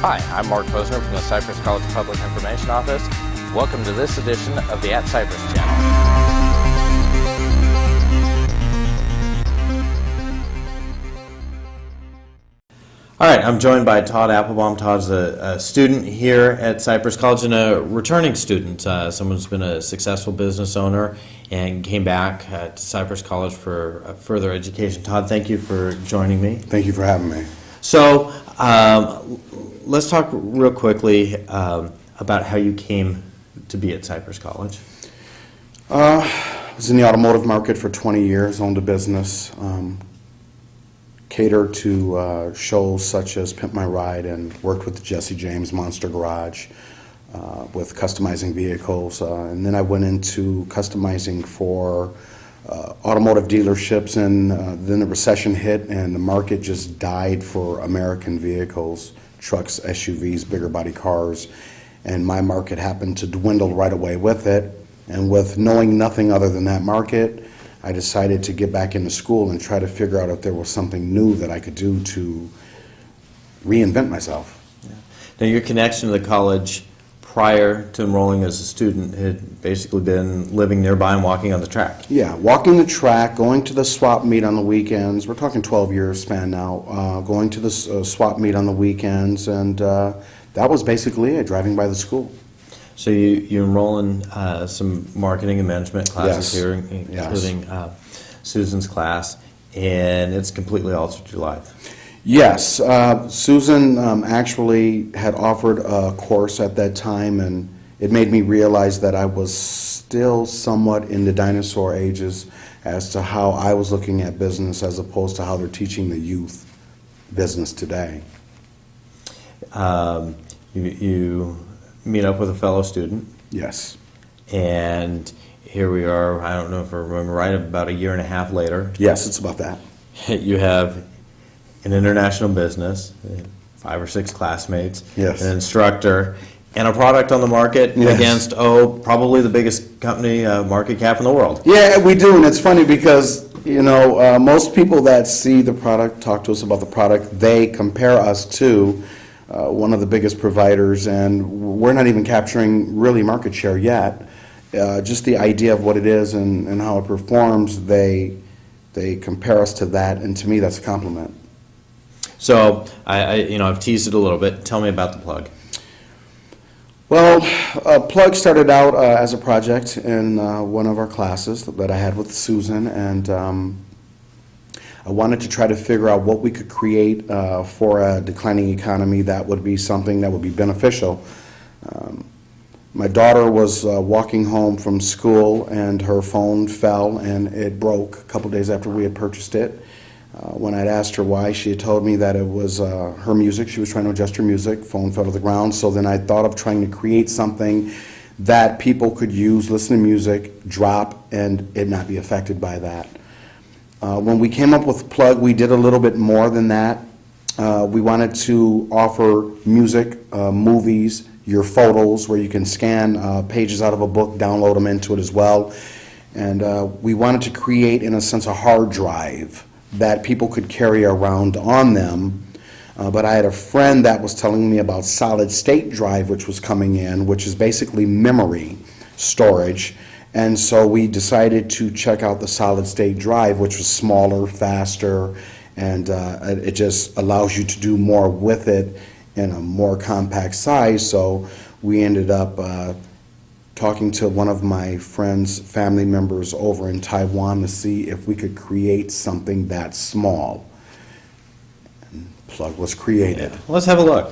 Hi, I'm Mark Posner from the Cypress College Public Information Office. Welcome to this edition of the At Cypress channel. All right, I'm joined by Todd Applebaum. Todd's a student here at Cypress College and a returning student, someone who's been a successful business owner and came back to Cypress College for further education. Todd, thank you for joining me. Thank you for having me. So let's talk real quickly about how you came to be at Cypress College. I was in the automotive market for 20 years, owned a business, catered to shows such as Pimp My Ride, and worked with the Jesse James Monster Garage with customizing vehicles. And then I went into customizing for automotive dealerships, and then the recession hit and the market just died for American vehicles, trucks, SUVs, bigger body cars, and my market happened to dwindle right away with it. And with knowing nothing other than that market, I decided to get back into school and try to figure out if there was something new that I could do to reinvent myself. Yeah. Now, your connection to the college prior to enrolling as a student had basically been living nearby and walking on the track. Yeah, walking the track, going to the swap meet on the weekends. We're talking 12 years span now. Going to the swap meet on the weekends, and that was basically it, driving by the school. So you enroll in some marketing and management classes Yes. here, including Susan's class, and it's completely altered your life. Yes, Susan actually had offered a course at that time, and it made me realize that I was still somewhat in the dinosaur ages as to how I was looking at business as opposed to how they're teaching the youth business today. You meet up with a fellow student. Yes. And here we are, I don't know if I remember right, about a year and a half later. Yes, it's about that. You have an international business, 5 or 6 classmates, Yes. an instructor, and a product on the market Yes. against, probably the biggest company market cap in the world. Yeah, we do, and it's funny because, you know, most people that see the product, talk to us about the product, they compare us to one of the biggest providers, and we're not even capturing really market share yet. Just the idea of what it is and how it performs, they compare us to that, and to me that's a compliment. So, I've teased it a little bit. Tell me about the Plugg. Well, Plugg started out as a project in one of our classes that I had with Susan, and I wanted to try to figure out what we could create for a declining economy that would be something that would be beneficial. My daughter was walking home from school and her phone fell and it broke a couple days after we had purchased it. When I'd asked her why, she had told me that it was her music. She was trying to adjust her music. Phone fell to the ground. So then I thought of trying to create something that people could use, listen to music, drop, and it not be affected by that. When we came up with Plugg, we did a little bit more than that. We wanted to offer music, movies, your photos, where you can scan pages out of a book, download them into it as well. And we wanted to create, in a sense, a hard drive that people could carry around on them. But I had a friend that was telling me about solid state drive, which was coming in, which is basically memory storage. And so we decided to check out the solid state drive, which was smaller, faster, and it just allows you to do more with it in a more compact size. So we ended up talking to one of my friend's family members over in Taiwan to see if we could create something that small. And Plugg was created. Yeah. Let's have a look.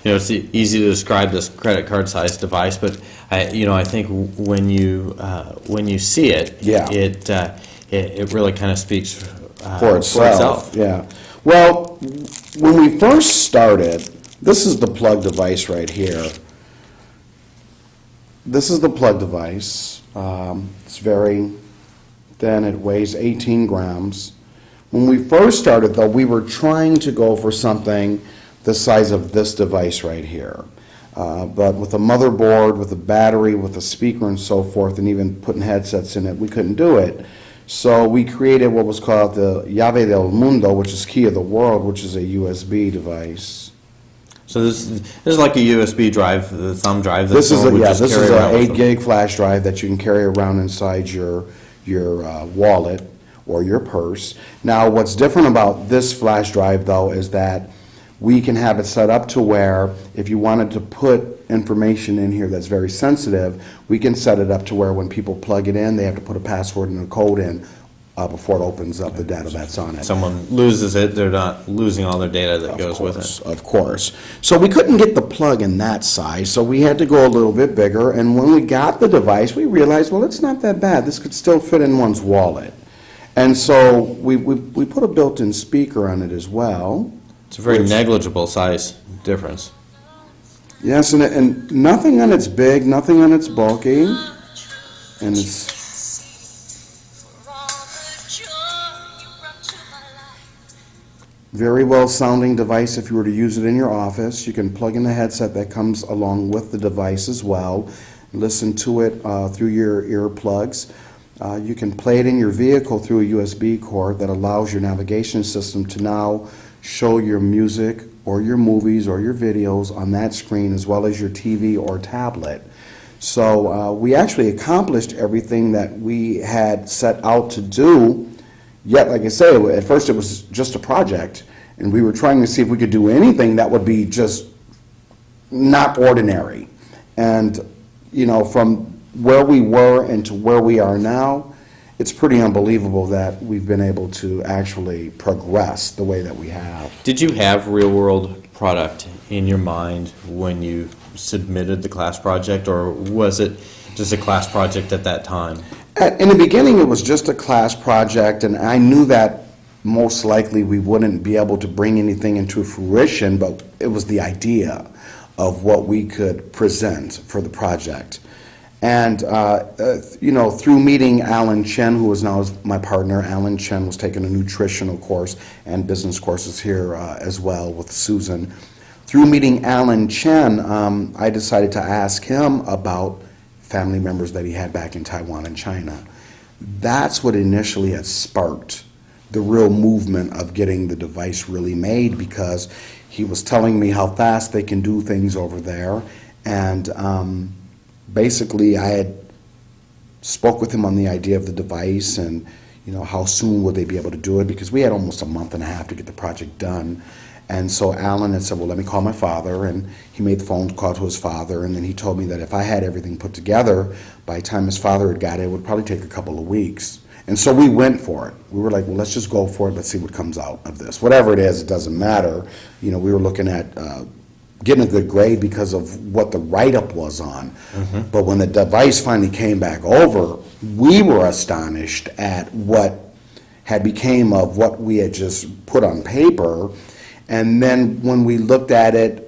It's easy to describe this credit card sized device, but I think when you see it, Yeah. it really kind of speaks For itself. Yeah. Well, when we first started, this is the Plugg device right here. This is the Plugg device. It's very thin. It weighs 18 grams. When we first started, though, we were trying to go for something the size of this device right here. But with a motherboard, with a battery, with a speaker and so forth, and even putting headsets in it, we couldn't do it. So we created what was called the Llave del Mundo, which is key of the world, which is a USB device. So this is like a USB drive, the thumb drive. That This is someone would just this carry is around an with 8 them. gig flash drive that you can carry around inside your wallet or your purse. Now, what's different about this flash drive, though, is that we can have it set up to where if you wanted to put information in here that's very sensitive, we can set it up to where when people plug it in, they have to put a password and a code in before it opens up the data that's on it. Someone loses it, they're not losing all their data that goes with it. Of course. So we couldn't get the plug in that size, so we had to go a little bit bigger. And when we got the device, we realized, well, it's not that bad. This could still fit in one's wallet. And so we put a built-in speaker on it as well. It's a very negligible size difference. Yes, and nothing on it's big, nothing on it's bulky, and it's very well sounding device if you were to use it in your office. You can plug in the headset that comes along with the device as well, listen to it through your earplugs. You can play it in your vehicle through a USB cord that allows your navigation system to now show your music or your movies or your videos on that screen as well as your TV or tablet. So we actually accomplished everything that we had set out to do, yet like I say, at first it was just a project and we were trying to see if we could do anything that would be just not ordinary. And you know, from where we were and to where we are now, it's pretty unbelievable that we've been able to actually progress the way that we have. Did you have real-world product in your mind when you submitted the class project, or was it just a class project at that time? In the beginning, it was just a class project, and I knew that most likely we wouldn't be able to bring anything into fruition, but it was the idea of what we could present for the project. And, you know, through meeting Alan Chen, who is now my partner, Alan Chen was taking a nutritional course and business courses here as well with Susan. Through meeting Alan Chen, I decided to ask him about family members that he had back in Taiwan and China. That's what initially had sparked the real movement of getting the device really made, because he was telling me how fast they can do things over there. And basically, I had spoke with him on the idea of the device and, you know, how soon would they be able to do it, because we had almost a month and a half to get the project done. And so Alan had said, well, let me call my father, and he made the phone call to his father, and then he told me that if I had everything put together, by the time his father had got it, it would probably take a couple of weeks. And so we went for it. We were like, well, let's just go for it. Let's see what comes out of this. Whatever it is, it doesn't matter. You know, we were looking at getting a good grade because of what the write-up was on. Mm-hmm. But when the device finally came back over, we were astonished at what had became of what we had just put on paper. And then when we looked at it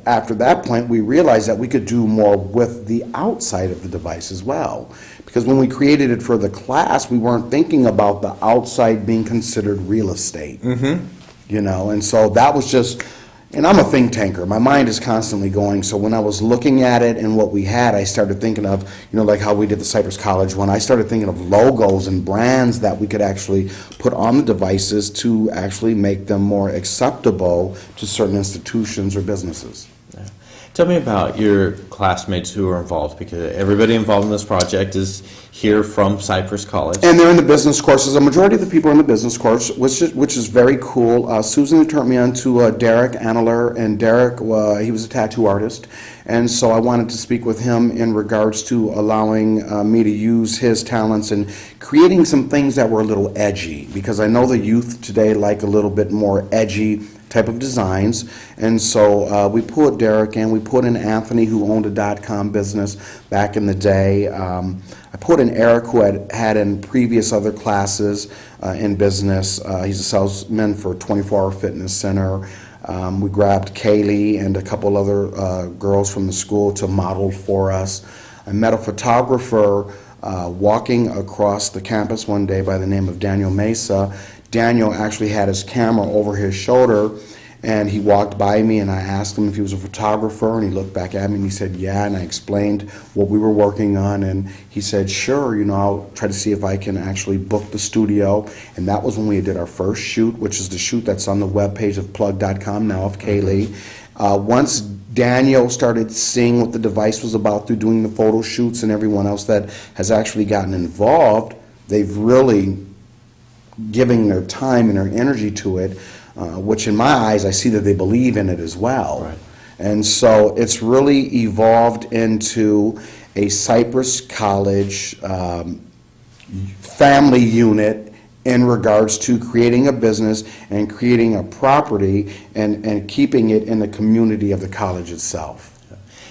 after that point, we realized that we could do more with the outside of the device as well. Because when we created it for the class, we weren't thinking about the outside being considered real estate. Mm-hmm. You know, and so that was just, and I'm a think tanker. My mind is constantly going. So when I was looking at it and what we had, I started thinking of, you know, like how we did the Cypress College one. I started thinking of logos and brands that we could actually put on the devices to actually make them more acceptable to certain institutions or businesses. Yeah. Tell me about your classmates who are involved, because everybody involved in this project is here from Cypress College. And they're in the business courses. A majority of the people are in the business course, which is very cool. Susan had turned me on to Derek Annler, and Derek, he was a tattoo artist. And so I wanted to speak with him in regards to allowing me to use his talents and creating some things that were a little edgy, because I know the youth today like a little bit more edgy type of designs. And so we put Derek in, we put in Anthony, who owned a .com business back in the day. I put in Eric, who had in previous other classes in business. He's a salesman for 24 Hour Fitness Center. We grabbed Kaylee and a couple other girls from the school to model for us. I met a photographer walking across the campus one day by the name of Daniel Mesa. Daniel actually had his camera over his shoulder, and he walked by me, and I asked him if he was a photographer, and he looked back at me and he said, yeah, and I explained what we were working on, and he said, sure, you know, I'll try to see if I can actually book the studio. And that was when we did our first shoot, which is the shoot that's on the webpage of Plugggg.com now of Kaylee. Once Daniel started seeing what the device was about through doing the photo shoots, and everyone else that has actually gotten involved, they've really giving their time and their energy to it, which in my eyes, I see that they believe in it as well. Right. And so it's really evolved into a Cypress College family unit in regards to creating a business and creating a property and keeping it in the community of the college itself.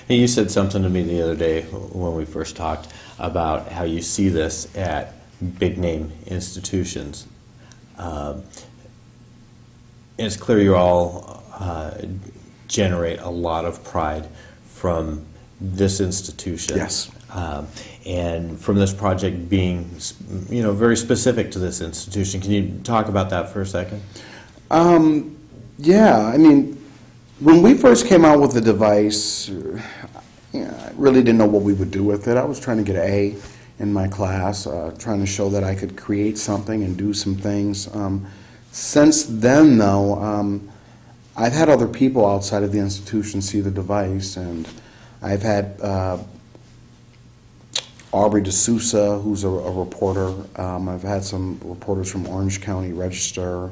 Hey, you said something to me the other day when we first talked about how you see this at big name institutions. It's clear you all generate a lot of pride from this institution. Yes. And from this project being, very specific to this institution. Can you talk about that for a second? Yeah, I mean, when we first came out with the device, I really didn't know what we would do with it. I was trying to get an A in my class, trying to show that I could create something and do some things. Since then, though, I've had other people outside of the institution see the device, and I've had Aubrey D'Souza, who's a reporter. I've had some reporters from Orange County Register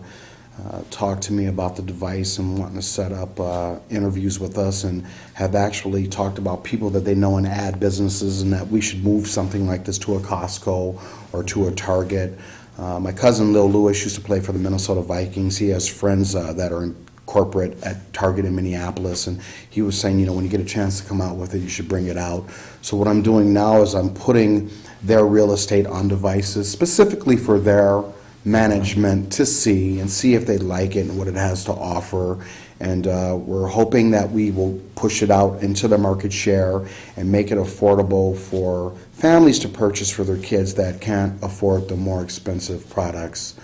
talk to me about the device and wanting to set up interviews with us, and have actually talked about people that they know in ad businesses and that we should move something like this to a Costco or to a Target. My cousin Lil Lewis used to play for the Minnesota Vikings. He has friends that are in corporate at Target in Minneapolis, and he was saying, when you get a chance to come out with it, you should bring it out. So what I'm doing now is I'm putting their real estate on devices specifically for their management to see if they like it and what it has to offer. And we're hoping that we will push it out into the market share and make it affordable for families to purchase for their kids that can't afford the more expensive products.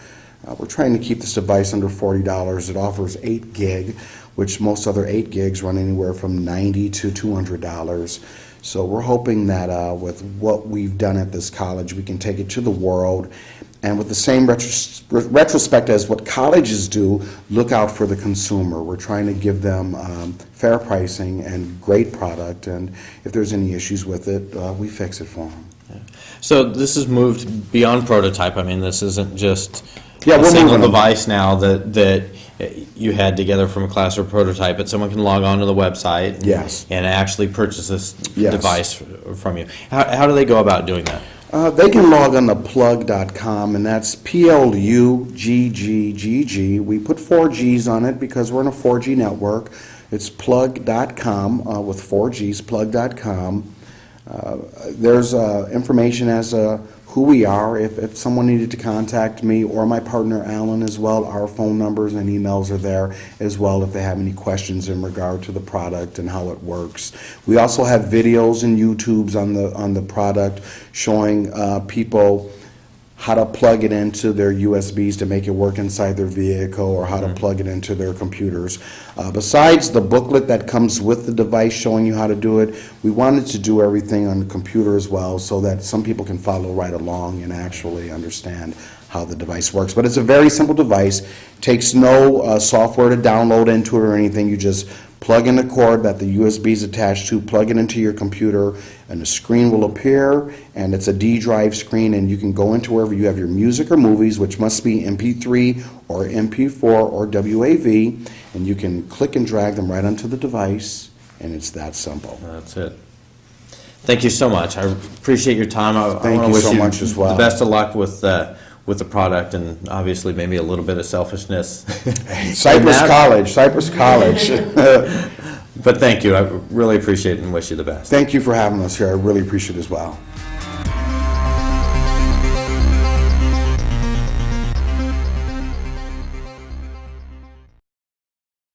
We're trying to keep this device under $40. It offers 8 gig, which most other 8 gigs run anywhere from $90 to $200. So we're hoping that with what we've done at this college, we can take it to the world. And with the same retrospect as what colleges do, look out for the consumer. We're trying to give them fair pricing and great product, and if there's any issues with it, we fix it for them. Yeah. So this has moved beyond prototype. I mean, this isn't just a single device now that you had together from a class or prototype, but someone can log on to the website and actually purchase this device from you. How do they go about doing that? They can log on to Plugggg.com, and that's Pluggggg. We put 4 Gs on it because we're in a 4G network. It's Plugg.com with 4 Gs, Plugg.com. There's information as who we are. If someone needed to contact me or my partner Alan as well, our phone numbers and emails are there as well if they have any questions in regard to the product and how it works. We also have videos and YouTubes on the product showing people how to plug it into their USBs to make it work inside their vehicle, or how to plug it into their computers. Besides the booklet that comes with the device showing you how to do it, we wanted to do everything on the computer as well so that some people can follow right along and actually understand how the device works. But it's a very simple device. Takes no software to download into it or anything. You just plug in the cord that the USB is attached to, plug it into your computer, and the screen will appear, and it's a D drive screen, and you can go into wherever you have your music or movies, which must be MP3 or MP4 or WAV, and you can click and drag them right onto the device, and it's that simple. That's it. Thank you so much. I appreciate your time. Thank you so much as well. The best of luck with the product, and obviously maybe a little bit of selfishness. Cypress College. But thank you. I really appreciate it and wish you the best. Thank you for having us here. I really appreciate it as well.